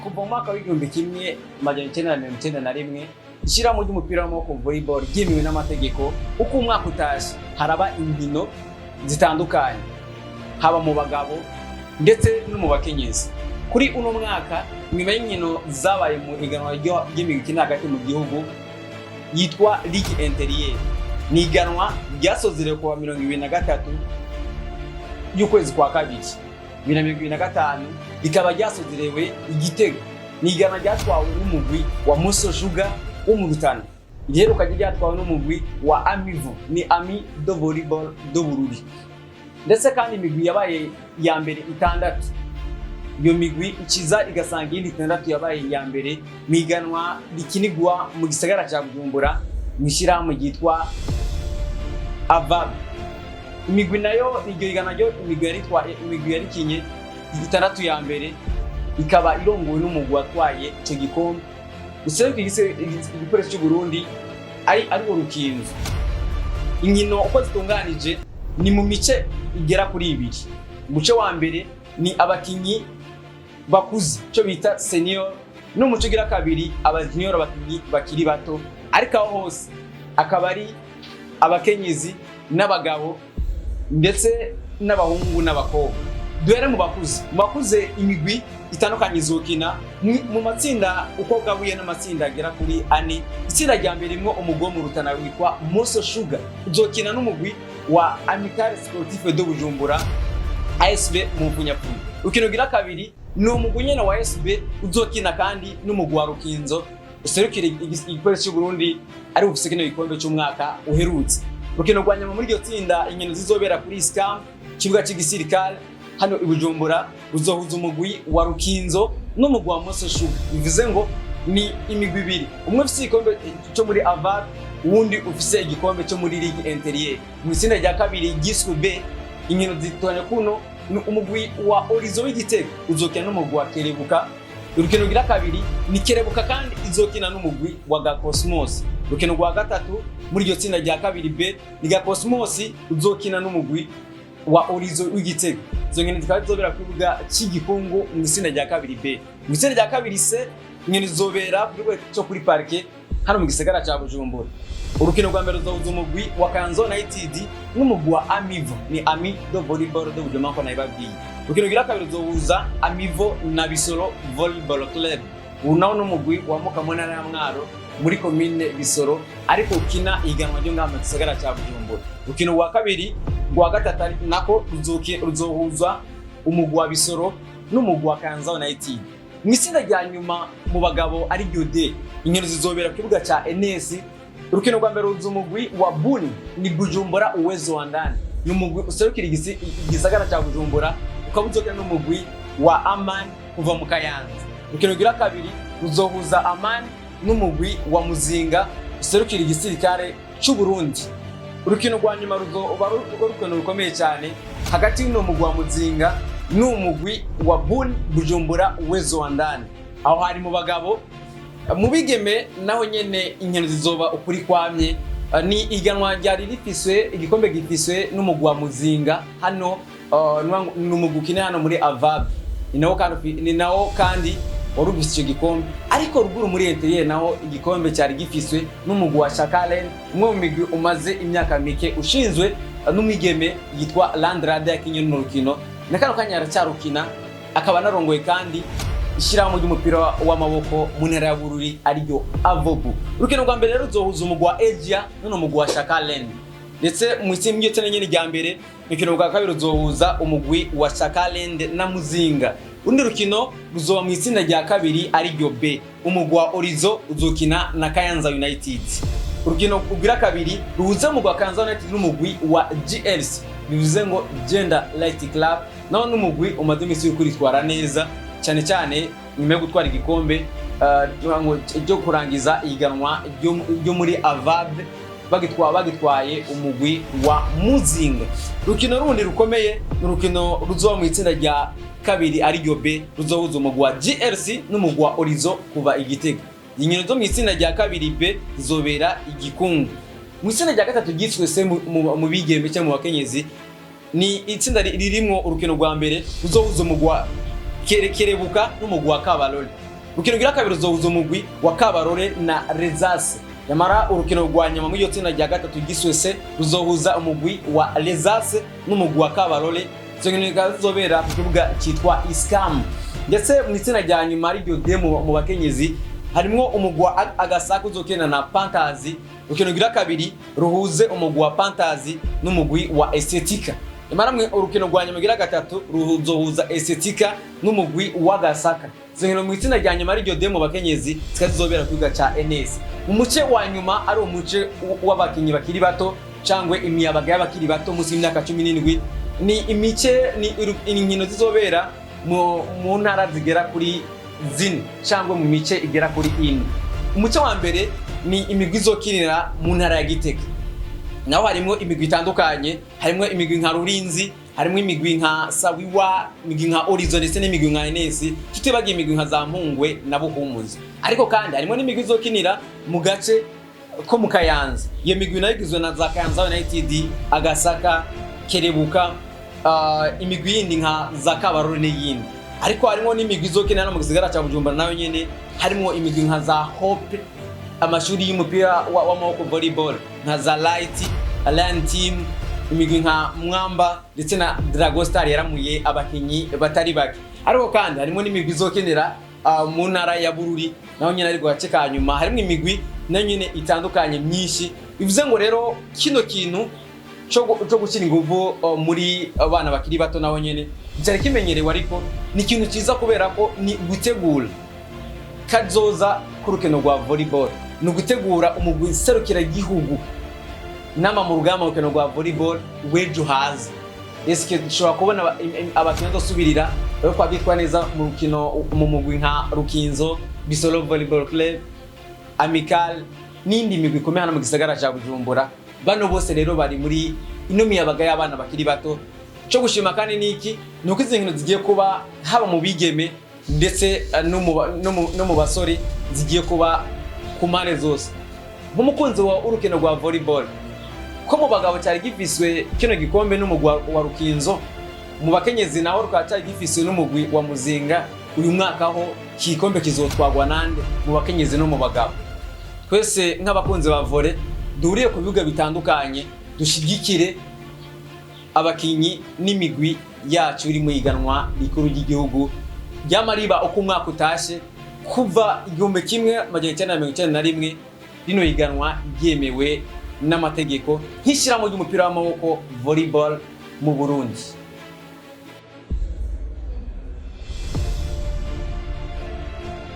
kuva mu mwaka w'igihumbi kimwe amajana icyenda na mirongo icyenda na rimwe ishyirahamwe ry'umupira w'amaboko volleyball ryemewe n'amategeko. Uko umwaka utashye haraba inkino zitandukanye haba mu bagabo ndetse no mu bakenyezi. Kuri uno mwaka nyuma y'inkino zabaye mu iganwa ry'imigwi ikina hagati mu gihugu yitwa Ligue Intérieure, ni iganwa ryasozerewe kuwa 2023 y'ukwezi kwa kabiri 2025, rikaba ryasozerewe Igitego. Ni iganwa ryatwawe n'umugwi wa Muso Sugar wo mu Rutana, riheruka ryatwawe n'umugwi wa Amivo, ni Ami de Volleyball do Bururi. Ndetse kandi imigwi yabaye ya mbere itandatu, iyo migwi ikiza igasanga iyindi itandatu yabaye ya mbere mu iganwa rikinigwa mu gisagara cya Bujumbura mu ishyirahamwe ryitwa AVAB. Imigwi nayo iryo iganwa ryo imigwi yarikinye itandatu ya mbere ikaba irongowe n'umugwi watwaye icyo gikombe. Useruka igikoresho cy'u Burundi ari urukinzo. Inkino uko zitunganije ni mu mice igera kuri ibiri. Umuce wa mbere ni abakinyi bakuze cyo bita senior, n'umuce ugira kabiri abajunior abakinyi bakiri bato, ariko aho hose akaba ari abakenyezi n'abagabo ndetse n'abahungu n'abakobwa. Duhere mu bakuze. Mu bakuze imigwi itandukanye izokina mu matsinda uko gabuye n'amatsinda agera kuri 4. Itsinda rya mbere rimwe umugwi mu Rutana witwa Muso Sugar uzokina n'umugwi wa Amical Sportif de Bujumbura ASB mu Mpunyapfunya. Urukino gira kabiri ni umugwi nyene wa ASB uzokina kandi n'umugwi wa Rukinzo userukira igikoresho cy'u Burundi ari ufise kino gikombe cy'umwaka uherutse. Urukino rwa nyuma muri iryo tsinda inkino zizobera kuri Scam kibuga cy'igisirikare hano i Bujumbura uzohuza umugwi wa Rukinzo n'umugwi wa Muso Sugar. Bivuze ngo ni imigwi ibiri, umwe ufise igikombe cyo muri AVAB, uwundi ufise igikombe cyo muri Ligue Intérieure. Mu itsinda rya kabiri giswe B, inkino zitwanya kuno ni umugwi wa Orizo w'Igitego uzokina n'umugwi wa Kerebuka. Urukino gira kabiri ni Kerebuka kandi izokina n'umugwi wa Gakosmos. Urukino rwa gatatu muri iryo tsinda rya kabiri B ni Gakosmos uzokina n'umugwi wa Orizo w'Igitego. Izo nkino zikaba zizobera ku kibuga cy'Igikungu mu itsinda rya kabiri B. Mu itsinda rya kabiri C inkino zizobera ku kibuga cyo kuri parke hano mu gisagara cya Bujumbura. Urukino rwa mbere ruzohuza umugwi wa Kanzo United n'umugwi wa Amivo, ni Ami de Volleyball de Bujumbura ko nayibabwiye. Urukino gira kabiri ruzohuza Amivo na Bisoro Volleyball Club, unaho n'umugwi wa Mukamona ya Mwaro muri commune Bisoro, ariko ukina iganwa ryo ngamba gisagara cya Bujumbura. Urukino rwa kabiri rwa gatatu nako ruzohuza umugwi wa Bisoro n'umugwi wa Kanzo United. Mu itsinda rya nyuma mu bagabo ari Gyode, inkino zizobera ku kibuga cya NS. Urukino rwa mbere ruzohuza umugwi wa Buni ni Bujumbura Uwezo wa Ndani, n'umugwi userukira igisagara cya Bujumbura, ukaba uzokina n'umugwi wa Aman kuva mu Kayanza. Urukino rwa kabiri ruzohuza Aman n'umugwi wa Muzinga userukira igisirikare cy'u Burundi. Urukino rwa nyuma ruzoba urukino rukomeye cyane hagati y'umugwi wa Muzinga n'umugwi wa Bujumbura Uwezo wa Ndani. Aho hari mu bagabo. Mu bigeme naho nyene inkino zizoba ukuri kwamye. Ni iganwa ryari rifiswe igikombe gifiswe n'umugwi wa Muzinga hano n'umugwi ukina hano muri AVAB. Ni nawo kandi warubise icyo gikombe, ariko ruguru muri Intérieur naho igikombe cyari gifiswe n'umugwi wa Chakalen, umwe mu migwi umaze imyaka mike ushinzwe n'umwigeme yitwa Landrade yakinye n'urukino na kano kanya aracyarukina, akaba narongoye kandi ishyirahamwe ry'umupira w'amaboko mu ntara ya Bururi ariryo Avobu. Urukino rwa mbere ruzohuza umugwi wa Asia n'umugwi wa Chakalen, ndetse mu itsinda ry'itsinda nyene rya mbere urukino rwa kabiri ruzohuza umugwi wa Chakalen na Muzinga. Undi rukino ruzoba mu itsinda rya kabiri ariryo B, umugwi wa Orizo uzokina na Kayanza United. Urukino ugira kabiri ruhuza umugwi wa Kayanza United n'umugwi wa GLC, bivuze ngo Gender Light Club, naho n'umugwi umaze imisi ukurikirana neza cyane cyane nyuma yo gutwara igikombe cyo kurangiza iganwa ryo muri AVAB bagitwaye umugwi wa Muzinga. Urukino rundi rukomeye n'urukino ruzoba mu itsinda rya kabiri ariryo B, ruzohuza umugwi wa GLC n'umugwi wa Orizo kuva Igitego. Inkino zo mu itsinda rya kabiri B zizobera Igikungu. Mu itsinda rya gatatu giswe se mu bigeme cyangwa mu bakenyezi ni itsinda ririmo urukino rwa mbere ruzohuza umugwi wa Kerebuka n'umugwi wa Kabarore. urukino rwa kabiri ruzohuza umugwi wa Kabarore na Rezase. Nyamara urukino rwa nyuma mu itsinda rya gatatu giswese ruzohuza umugwi wa Rezase n'umugwi wa Kabarore. Izo nkino zizobera ku kibuga cyitwa Iskam. Ndetse mu itsinda rya nyuma ari ryo demo mu bakenyezi harimo umugwi wa Agasaka uzokina na Panthers. Urukino rwa kabiri ruhuze umugwi wa Panthers n'umugwi wa Estetika. Nyamara mu urukino rwa nyuma rwa gatatu ruzohuza Estetika n'umugwi wa Agasaka. Izo nkino mu itsinda rya nyuma ari ryo demo bakenyezi zikazobera ku kibuga cya NS. Mu muce wa nyuma ari umuce w'abakinyi bakiri bato cyangwe imiyabaga y'abakiri bato munsi y'imyaka 17 ni imice ni inkino zizobera mu ntara zigera kuri zine cyangwa mu mice igera kuri ine. Umuce wa mbere ni imigwi izokinira mu ntara ya Gitega, naho harimo imigwi itandukanye, harimo imigwi nka Rurinzi, harimo imigwi nka Sawiwa, imigwi nka Horizon ndetse n'imigwi nka NS, tutibagiye imigwi nka za Mpungwe na Buhumuzi. Ariko kandi harimo n'imigwi izokinira mu gace ko mu Kayanza. Iyo migwi nayo igizwe na za Kayanza United, Agasaka, Kerebuka, imigwi yindi nka za Kabarore n'iyindi. Ariko harimo n'imigwi izokinira no mu gisagara cya Bujumbura nayo nyene, harimo imigwi nka za Hope, amashuri y'umupira w'amaboko volleyball nka za Light, Alliance Team, imigwi nka Mwamba ndetse na Dragon Star yaramuye abakinyi batari bake. Ariko kandi harimo n'imigwi izokinira mu ntara ya Bururi naho nyene ari gace ka nyuma, harimo imigwi nayo nyene itandukanye myinshi. Bivuze ngo rero kino kintu cyo gushyira ingufu muri abana bakiri bato naho nyene cyari kimenyerewe, ariko ni ikintu cyiza kubera ko ni gutegura kazoza ku rukino rwa volleyball, ni gutegura umugwi serukira igihugu nama mu rugamba rukino rwa volleyball wejo haza. Eske dushobora kubona abakinyi dosubirira ariko abitwa neza mu rukino mu mugwi nka Rukinzo, Bisolo Volleyball Club, Amical n'indi migwi ikomeye hano mu gisagara cya Bujumbura. Bano bose rero bari muri ino miyabaga y'abana bakiri bato. Cyo gushima kandi niki nuko izi nkino zigiye kuba haba mu bigeme ndetse no mu basore zigiye kuba ku mpande zose. Nk'umukunzi wa urukino rwa volleyball, ko mu bagabo cyari gifiswe kino gikombe n'umugwi wa Rukinzo, mu bakenyezi naho rwacyari gifiswe n'umugwi wa Muzinga, uyu mwaka ho kikombe kizotwagwa nande mu bakenyezi no mu bagabo. Twese nk'abakunzi ba volley duriye ku bibuga bitandukanye dushigikire abakinyi n'imigwi yacu iri mu iganwa rikuru ry'igihugu ry'amariba uko umwaka utashe kuva 1991 rino iganwa ryemewe n'amategeko nk'ishyiramo ry'umupira w'amaboko volleyball mu Burundi.